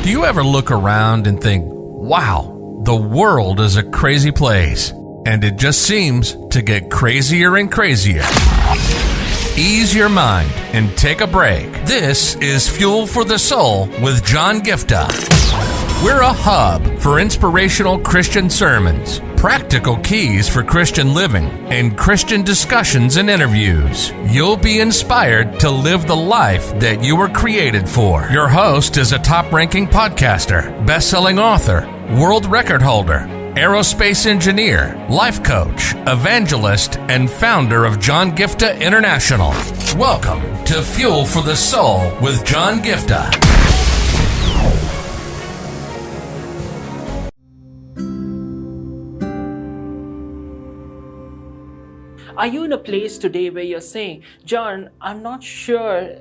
Do you ever look around and think, wow, the world is a crazy place, and it just seems to get crazier and crazier? Ease your mind and take a break. This is Fuel for the Soul with John Giftah. We're a hub for inspirational Christian sermons, practical keys for Christian living, and Christian discussions and interviews. You'll be inspired to live the life that you were created for. Your host is a top-ranking podcaster, best-selling author, world record holder, aerospace engineer, life coach, evangelist, and founder of John Giftah International. Welcome to Fuel for the Soul with John Giftah. Are you in a place today where you're saying, John, I'm not sure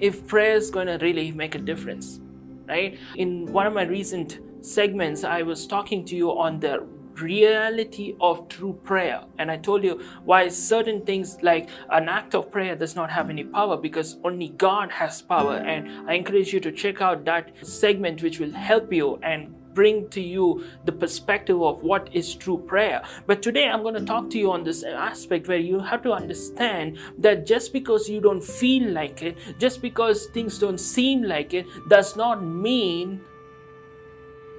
if prayer is going to really make a difference, right? In one of my recent segments, I was talking to you on the reality of true prayer. And I told you why certain things like an act of prayer does not have any power, because only God has power. And I encourage you to check out that segment, which will help you and bring to you the perspective of what is true prayer. But today I'm going to talk to you on this aspect where you have to understand that just because you don't feel like it, just because things don't seem like it, does not mean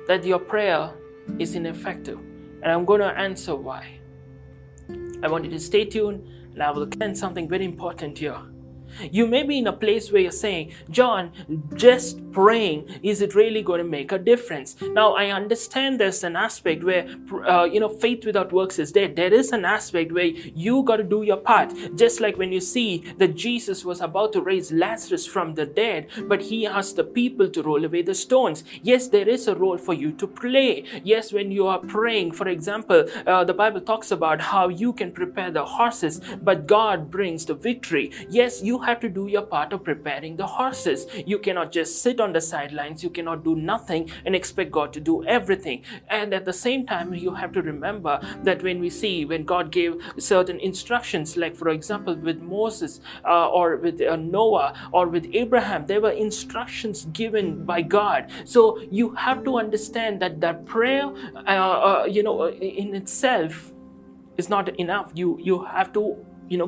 that your prayer is ineffective. And I'm going to answer why. I want you to stay tuned, and I will explain something very important here. You may be in a place where you're saying, John, just praying, is it really going to make a difference? Now, I understand there's an aspect where, faith without works is dead. There is an aspect where you got to do your part. Just like when you see that Jesus was about to raise Lazarus from the dead, but he asked the people to roll away the stones. Yes, there is a role for you to play. Yes, when you are praying, for example, the Bible talks about how you can prepare the horses, but God brings the victory. Yes, you have to do your part of preparing the horses. You cannot just sit on the sidelines. You cannot do nothing and expect God to do everything. And at the same time, you have to remember that when God gave certain instructions, like for example with Moses or with Noah or with Abraham, there were instructions given by God. So you have to understand that prayer in itself is not enough. You have to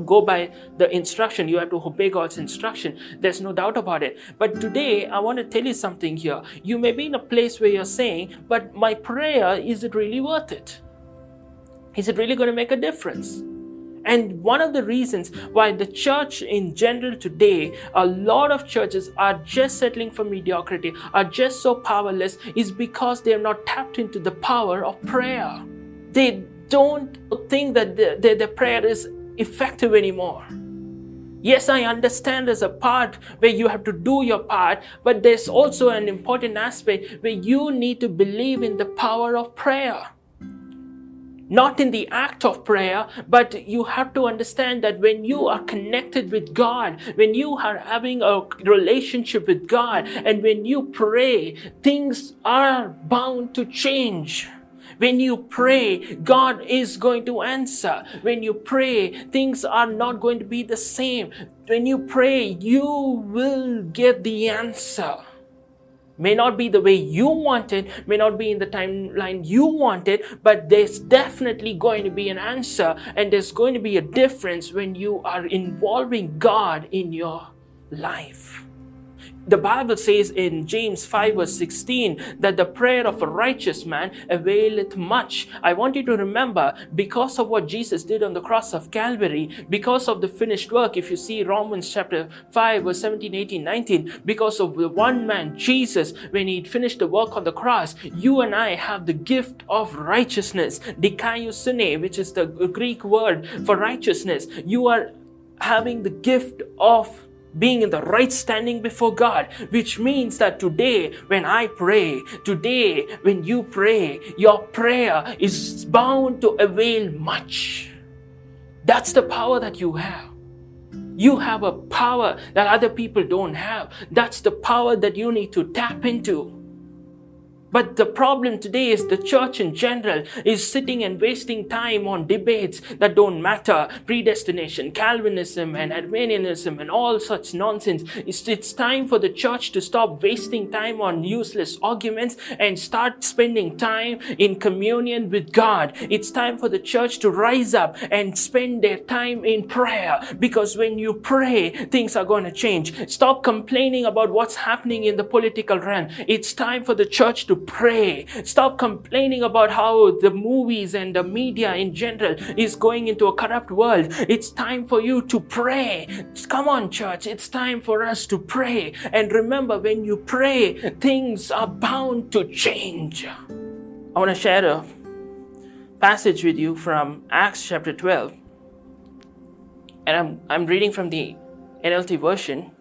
go by the instruction. You have to obey God's instruction. There's no doubt about it. But today, I want to tell you something here. You may be in a place where you're saying, but my prayer, is it really worth it? Is it really going to make a difference? And one of the reasons why the church in general today, a lot of churches are just settling for mediocrity, are just so powerless, is because they have not tapped into the power of prayer. They don't think that their prayer is effective anymore. Yes, I understand there's a part where you have to do your part, but there's also an important aspect where you need to believe in the power of prayer. Not in the act of prayer, but you have to understand that when you are connected with God, when you are having a relationship with God, and when you pray, things are bound to change. When you pray, God is going to answer. When you pray, things are not going to be the same. When you pray, you will get the answer. May not be the way you want it, may not be in the timeline you want it, but there's definitely going to be an answer, and there's going to be a difference when you are involving God in your life. The Bible says in James 5 verse 16 that the prayer of a righteous man availeth much. I want you to remember, because of what Jesus did on the cross of Calvary, because of the finished work, if you see Romans chapter 5 verse 17, 18, 19, because of the one man, Jesus, when he finished the work on the cross, you and I have the gift of righteousness, dikaiosune, which is the Greek word for righteousness. You are having the gift of being in the right standing before God, which means that today when I pray, today when you pray, your prayer is bound to avail much. That's the power that you have. You have a power that other people don't have. That's the power that you need to tap into. But the problem today is the church in general is sitting and wasting time on debates that don't matter. Predestination, Calvinism and Arminianism and all such nonsense. It's time for the church to stop wasting time on useless arguments and start spending time in communion with God. It's time for the church to rise up and spend their time in prayer, because when you pray, things are going to change. Stop complaining about what's happening in the political realm. It's time for the church to pray. Stop complaining about how the movies and the media in general is going into a corrupt world. It's time for you to pray. Come on, church. It's time for us to pray. And remember, when you pray, things are bound to change. I want to share a passage with you from Acts chapter 12. And I'm reading from the NLT version.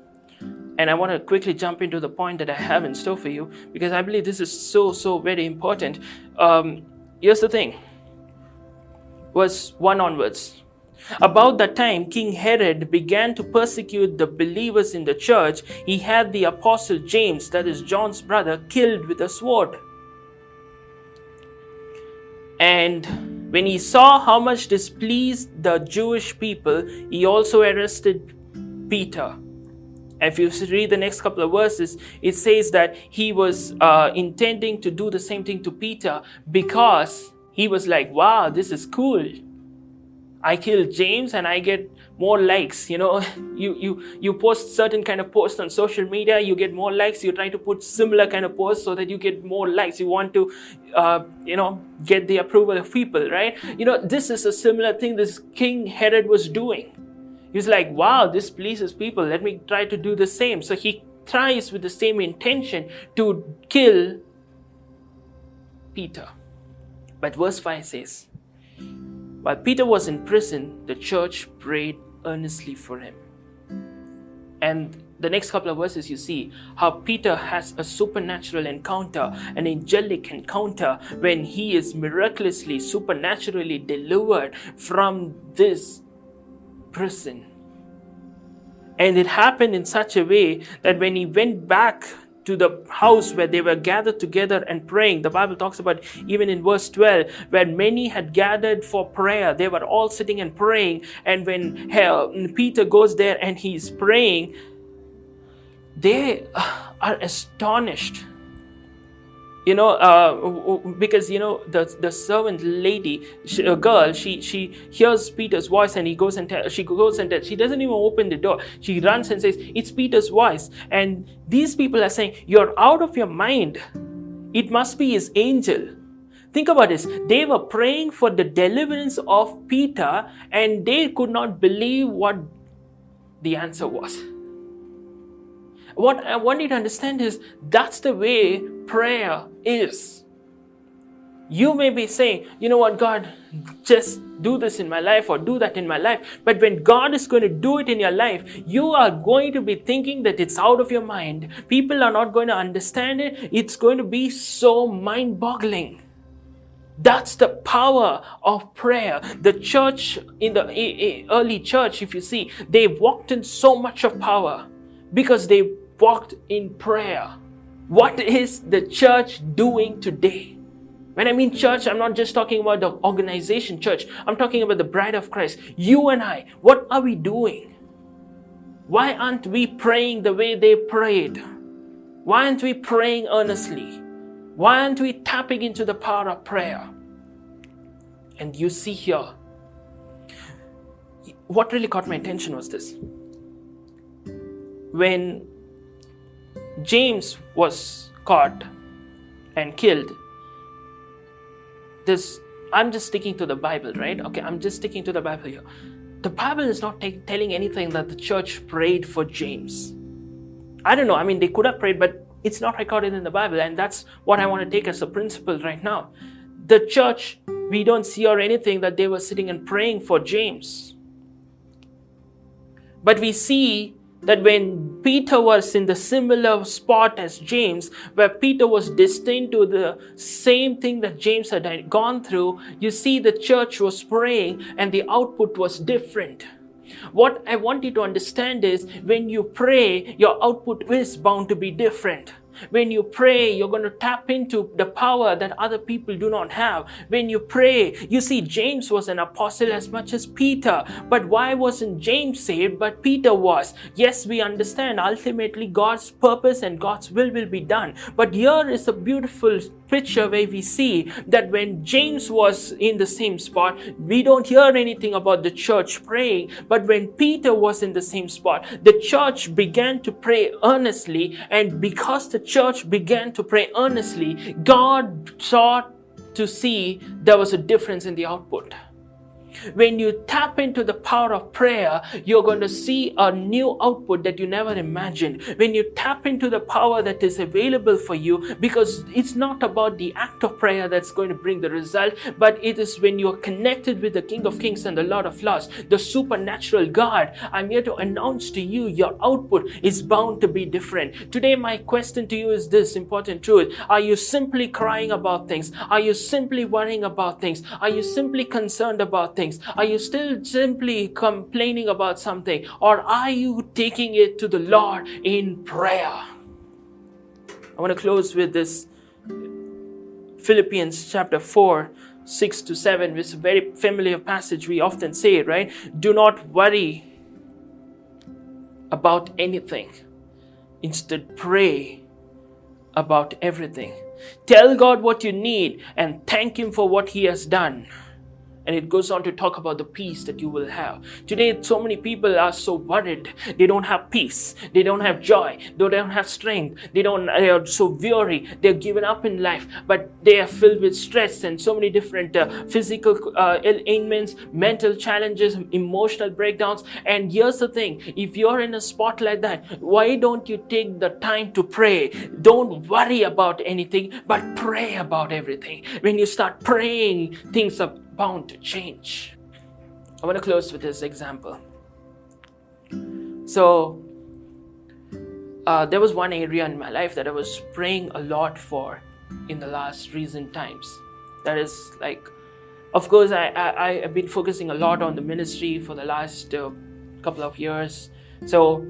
And I want to quickly jump into the point that I have in store for you, because I believe this is so very important. Here's the thing. Verse 1 onwards. About that time, King Herod began to persecute the believers in the church. He had the apostle James, that is John's brother, killed with a sword. And when he saw how much displeased the Jewish people, he also arrested Peter. If you read the next couple of verses, it says that he was intending to do the same thing to Peter, because he was like, wow, this is cool. I killed James and I get more likes. You know, you post certain kind of posts on social media, you get more likes. You try to put similar kind of posts so that you get more likes. You want to, get the approval of people, right? This is a similar thing this King Herod was doing. He's like, wow, this pleases people. Let me try to do the same. So he tries with the same intention to kill Peter. But verse 5 says, while Peter was in prison, the church prayed earnestly for him. And the next couple of verses, you see how Peter has a supernatural encounter, an angelic encounter, when he is miraculously, supernaturally delivered from this prison. And it happened in such a way that when he went back to the house where they were gathered together and praying, the Bible talks about, even in verse 12, where many had gathered for prayer, they were all sitting and praying. And when Peter goes there and he's praying, they are astonished. Because the servant lady, girl, she hears Peter's voice, and she goes and tells. She doesn't even open the door. She runs and says, "It's Peter's voice." And these people are saying, "You're out of your mind. It must be his angel." Think about this. They were praying for the deliverance of Peter, and they could not believe what the answer was. What I want you to understand is, that's the way prayer is. You may be saying, you know what, God, just do this in my life or do that in my life. But when God is going to do it in your life, you are going to be thinking that it's out of your mind. People are not going to understand it. It's going to be so mind-boggling. That's the power of prayer. The church, in the early church, if you see, they walked in so much of power because they walked in prayer. What is the church doing today? When I mean church, I'm not just talking about the organization church. I'm talking about the bride of Christ. You and I, what are we doing? Why aren't we praying the way they prayed? Why aren't we praying earnestly? Why aren't we tapping into the power of prayer? And you see here, what really caught my attention was this. When James was caught and killed, I'm just sticking to the Bible, right? Okay, I'm just sticking to the Bible here. The Bible is not telling anything that the church prayed for James. I don't know. I mean, they could have prayed, but it's not recorded in the Bible. And that's what I want to take as a principle right now. The church, we don't see or anything that they were sitting and praying for James. But we see that when Peter was in the similar spot as James, where Peter was destined to the same thing that James had gone through, you see the church was praying and the output was different. What I want you to understand is, when you pray, your output is bound to be different. When you pray, you're going to tap into the power that other people do not have. When you pray, you see, James was an apostle as much as Peter. But why wasn't James saved, but Peter was? Yes, we understand ultimately God's purpose and God's will be done. But here is a beautiful picture where we see that when James was in the same spot, we don't hear anything about the church praying. But when Peter was in the same spot, the church began to pray earnestly. And because the church began to pray earnestly, God sought to see there was a difference in the output. When you tap into the power of prayer, you're going to see a new output that you never imagined. When you tap into the power that is available for you, because it's not about the act of prayer that's going to bring the result, but it is when you're connected with the King of Kings and the Lord of Lords, the supernatural God. I'm here to announce to you, your output is bound to be different. Today, my question to you is this important truth. Are you simply crying about things? Are you simply worrying about things? Are you simply concerned about things? Are you still simply complaining about something? Or are you taking it to the Lord in prayer? I want to close with this Philippians chapter 4, 6 to 7, which is a very familiar passage. We often say it, right? Do not worry about anything. Instead, pray about everything. Tell God what you need and thank Him for what He has done. And it goes on to talk about the peace that you will have. Today, so many people are so worried. They don't have peace. They don't have joy. They don't have strength. They are so weary. They're given up in life. But they are filled with stress and so many different physical ailments, mental challenges, emotional breakdowns. And here's the thing. If you're in a spot like that, why don't you take the time to pray? Don't worry about anything, but pray about everything. When you start praying, things are bound to change. I want to close with this example. So, there was one area in my life that I was praying a lot for in the last recent times. That is like, of course, I have been focusing a lot on the ministry for the last couple of years. So,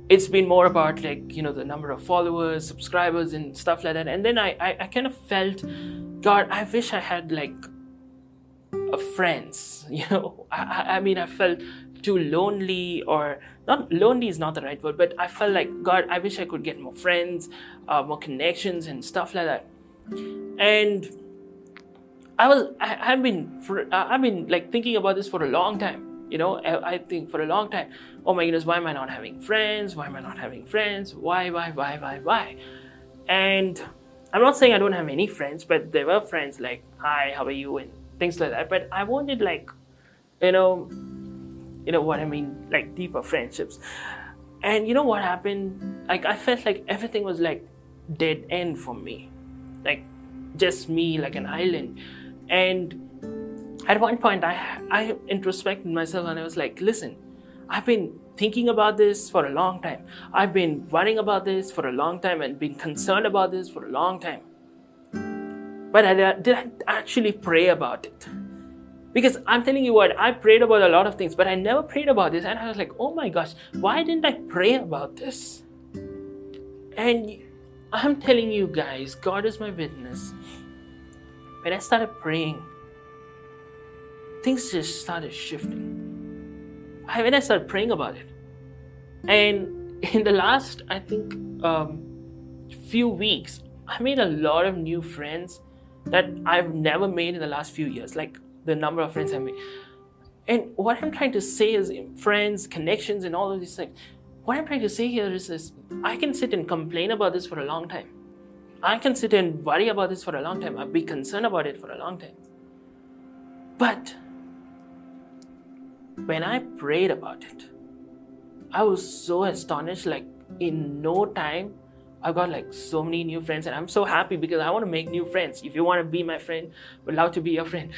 it's been more about like, the number of followers, subscribers and stuff like that. And then I kind of felt, God, I wish I had like friends. I mean, I felt too lonely, or not lonely is not the right word, but I felt like, God, I wish I could get more friends, more connections and stuff like that. And I've been like thinking about this for a long time. I think for a long time, oh my goodness, why am I not having friends? Why am I not having friends? Why? And I'm not saying I don't have any friends, but there were friends like, hi, how are you? And things like that. But I wanted like, you know what I mean, like deeper friendships. And you know what happened? Like I felt like everything was like dead end for me. Like just me, like an island. And at one point I introspected myself and I was like, listen, I've been thinking about this for a long time. I've been worrying about this for a long time and been concerned about this for a long time. But I didn't actually pray about it. Because I'm telling you what, I prayed about a lot of things, but I never prayed about this. And I was like, oh my gosh, why didn't I pray about this? And I'm telling you guys, God is my witness. When I started praying, things just started shifting. When I started praying about it. And in the last, I think, few weeks, I made a lot of new friends that I've never made in the last few years, like the number of friends I made. And what I'm trying to say is friends, connections, and all of these things. What I'm trying to say here is this: I can sit and complain about this for a long time. I can sit and worry about this for a long time. I'll be concerned about it for a long time. But when I prayed about it, I was so astonished, like in no time, I got like so many new friends, and I'm so happy because I want to make new friends. If you want to be my friend, I would love to be your friend.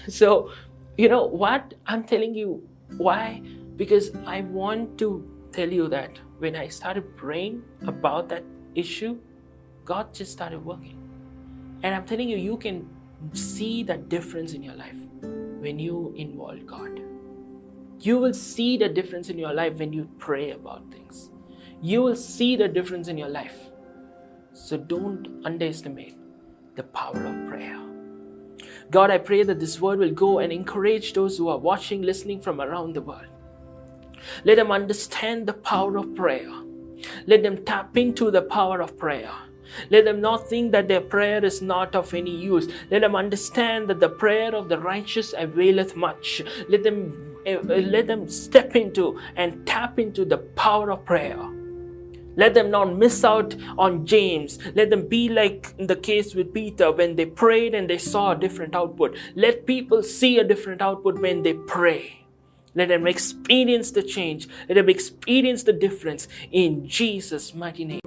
So, you know what? I'm telling you why? Because I want to tell you that when I started praying about that issue, God just started working. And I'm telling you, you can see that difference in your life when you involve God. You will see the difference in your life when you pray about things. You will see the difference in your life So don't underestimate the power of prayer. God, I pray that this word will go and encourage those who are watching, listening from around the world. Let them understand the power of prayer. Let them tap into the power of prayer. Let them not think that their prayer is not of any use. Let them understand that the prayer of the righteous availeth much. Let them step into and tap into the power of prayer. Let them not miss out on James. Let them be like in the case with Peter when they prayed and they saw a different output. Let people see a different output when they pray. Let them experience the change. Let them experience the difference in Jesus' mighty name.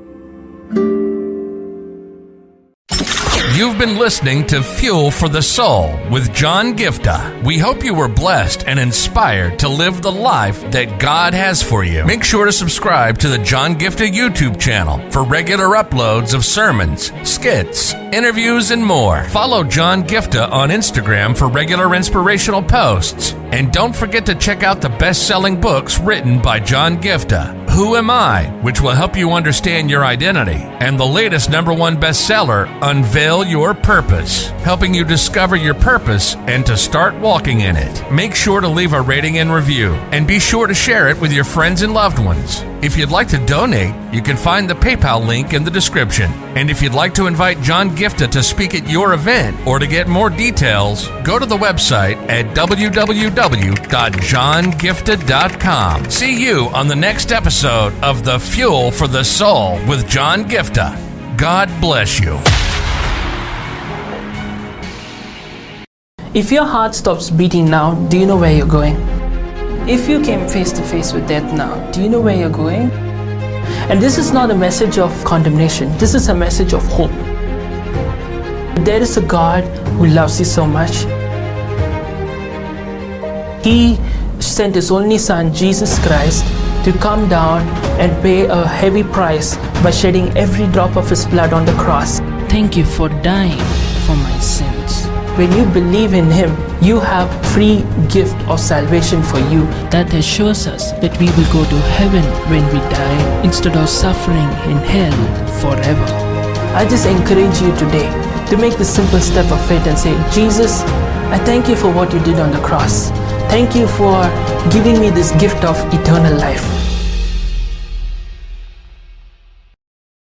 You've been listening to Fuel for the Soul with John Giftah. We hope you were blessed and inspired to live the life that God has for you. Make sure to subscribe to the John Giftah YouTube channel for regular uploads of sermons, skits, interviews, and more. Follow John Giftah on Instagram for regular inspirational posts. And don't forget to check out the best-selling books written by John Giftah. Who Am I?, which will help you understand your identity, and the latest #1 bestseller, Unveil Your Purpose, helping you discover your purpose and to start walking in it. Make sure to leave a rating and review, and be sure to share it with your friends and loved ones. If you'd like to donate, you can find the PayPal link in the description. And if you'd like to invite John Giftah to speak at your event or to get more details, go to the website at www.johngiftah.com. See you on the next episode of The Fuel for the Soul with John Giftah. God bless you. If your heart stops beating now, do you know where you're going? If you came face to face with death now, do you know where you're going? And this is not a message of condemnation. This is a message of hope. There is a God who loves you so much. He sent His only Son, Jesus Christ, to come down and pay a heavy price by shedding every drop of His blood on the cross. Thank you for dying for my sins. When you believe in Him, you have free gift of salvation for you. That assures us that we will go to heaven when we die instead of suffering in hell forever. I just encourage you today to make the simple step of faith and say, Jesus, I thank you for what you did on the cross. Thank you for giving me this gift of eternal life.